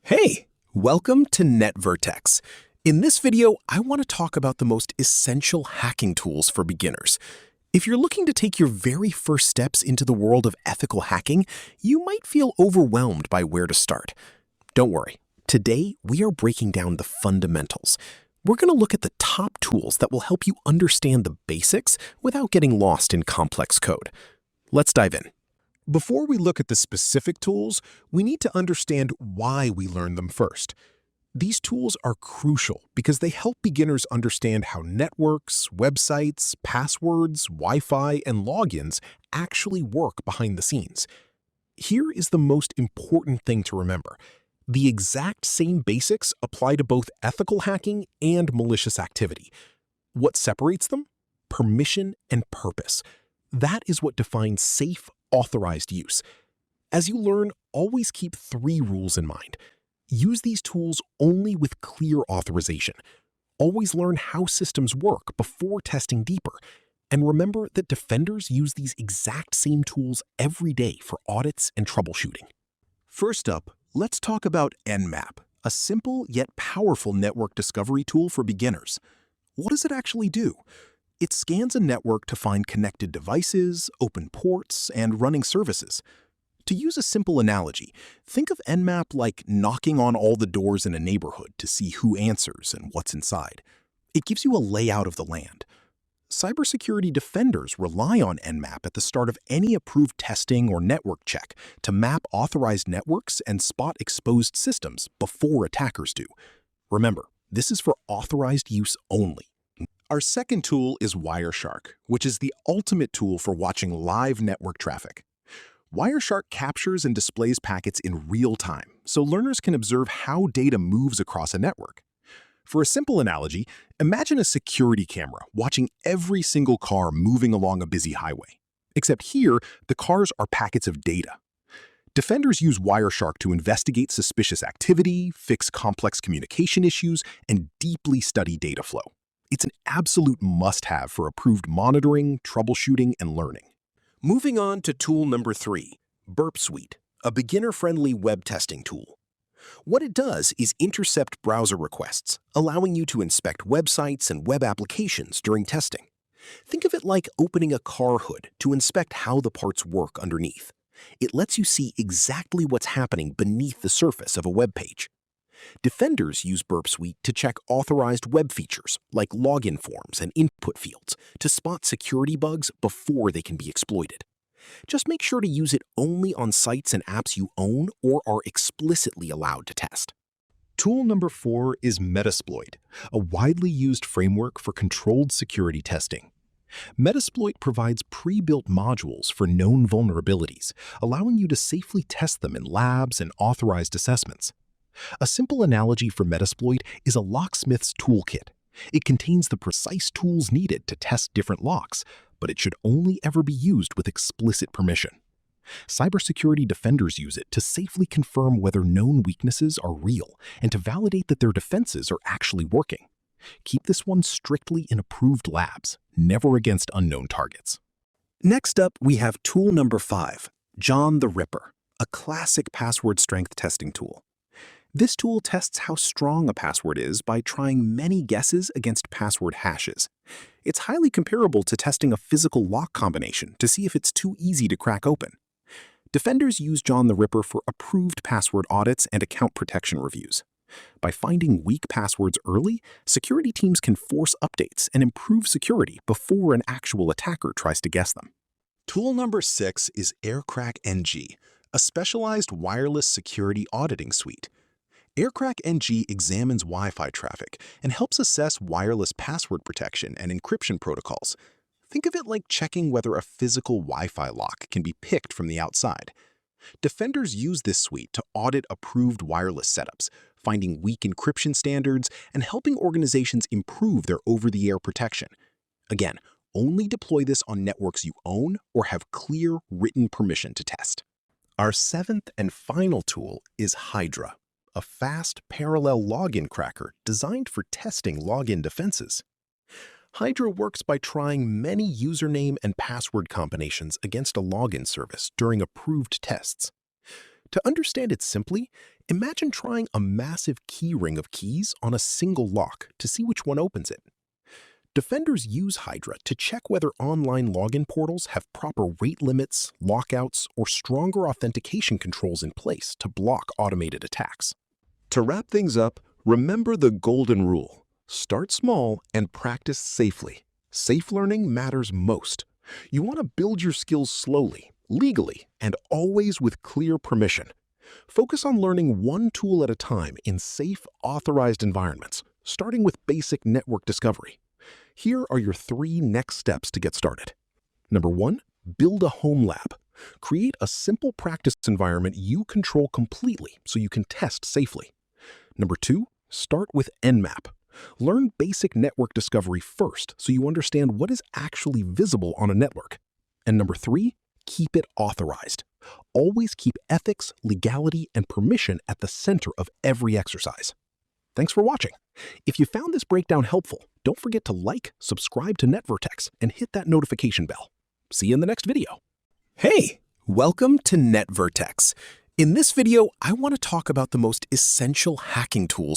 Hey, welcome to Netvertext. In this video, I want to talk about the most essential hacking tools for beginners. If you're looking to take your very first steps into the world of ethical hacking, you might feel overwhelmed by where to start. Don't worry, today we are breaking down the fundamentals. We're going to look at the top tools that will help you understand the basics without getting lost in complex code. Let's dive in. Before we look at the specific tools, we need to understand why we learn them first. These tools are crucial because they help beginners understand how networks, websites, passwords, Wi-Fi, and logins actually work behind the scenes. Here is the most important thing to remember. The exact same basics apply to both ethical hacking and malicious activity. What separates them? Permission and purpose. That is what defines safe, authorized use. As you learn, always keep 3 rules in mind. Use these tools only with clear authorization. Always learn how systems work before testing deeper. And remember that defenders use these exact same tools every day for audits and troubleshooting. First up, let's talk about Nmap, a simple yet powerful network discovery tool for beginners. What does it actually do? It scans a network to find connected devices, open ports, and running services. To use a simple analogy, think of Nmap like knocking on all the doors in a neighborhood to see who answers and what's inside. It gives you a layout of the land. Cybersecurity defenders rely on Nmap at the start of any approved testing or network check to map authorized networks and spot exposed systems before attackers do. Remember, this is for authorized use only. Our second tool is Wireshark, which is the ultimate tool for watching live network traffic. Wireshark captures and displays packets in real time, so learners can observe how data moves across a network. For a simple analogy, imagine a security camera watching every single car moving along a busy highway. Except here, the cars are packets of data. Defenders use Wireshark to investigate suspicious activity, fix complex communication issues, and deeply study data flow. It's an absolute must-have for approved monitoring, troubleshooting, and learning. Moving on to tool number 3, Burp Suite, a beginner-friendly web testing tool. What it does is intercept browser requests, allowing you to inspect websites and web applications during testing. Think of it like opening a car hood to inspect how the parts work underneath. It lets you see exactly what's happening beneath the surface of a web page. Defenders use Burp Suite to check authorized web features like login forms and input fields to spot security bugs before they can be exploited. Just make sure to use it only on sites and apps you own or are explicitly allowed to test. Tool number 4 is Metasploit, a widely used framework for controlled security testing. Metasploit provides pre-built modules for known vulnerabilities, allowing you to safely test them in labs and authorized assessments. A simple analogy for Metasploit is a locksmith's toolkit. It contains the precise tools needed to test different locks, but it should only ever be used with explicit permission. Cybersecurity defenders use it to safely confirm whether known weaknesses are real and to validate that their defenses are actually working. Keep this one strictly in approved labs, never against unknown targets. Next up, we have tool number 5, John the Ripper, a classic password strength testing tool. This tool tests how strong a password is by trying many guesses against password hashes. It's highly comparable to testing a physical lock combination to see if it's too easy to crack open. Defenders use John the Ripper for approved password audits and account protection reviews. By finding weak passwords early, security teams can force updates and improve security before an actual attacker tries to guess them. Tool number 6 is Aircrack-ng, a specialized wireless security auditing suite. Aircrack-ng examines Wi-Fi traffic and helps assess wireless password protection and encryption protocols. Think of it like checking whether a physical Wi-Fi lock can be picked from the outside. Defenders use this suite to audit approved wireless setups, finding weak encryption standards, and helping organizations improve their over-the-air protection. Again, only deploy this on networks you own or have clear written permission to test. Our 7th and final tool is Hydra, a fast parallel login cracker designed for testing login defenses. Hydra works by trying many username and password combinations against a login service during approved tests. To understand it simply, Imagine trying a massive key ring of keys on a single lock to see which one opens it. Defenders use Hydra to check whether online login portals have proper rate limits, lockouts, or stronger authentication controls in place to block automated attacks. To wrap things up, remember the golden rule. Start small and practice safely. Safe learning matters most. You want to build your skills slowly, legally, and always with clear permission. Focus on learning one tool at a time in safe, authorized environments, starting with basic network discovery. Here are your 3 next steps to get started. Number 1, build a home lab. Create a simple practice environment you control completely so you can test safely. Number 2, start with Nmap. Learn basic network discovery first so you understand what is actually visible on a network. And number 3, keep it authorized. Always keep ethics, legality, and permission at the center of every exercise. Thanks for watching. If you found this breakdown helpful, don't forget to like, subscribe to Netvertext, and hit that notification bell. See you in the next video. Hey, welcome to Netvertext. In this video, I want to talk about the most essential hacking tools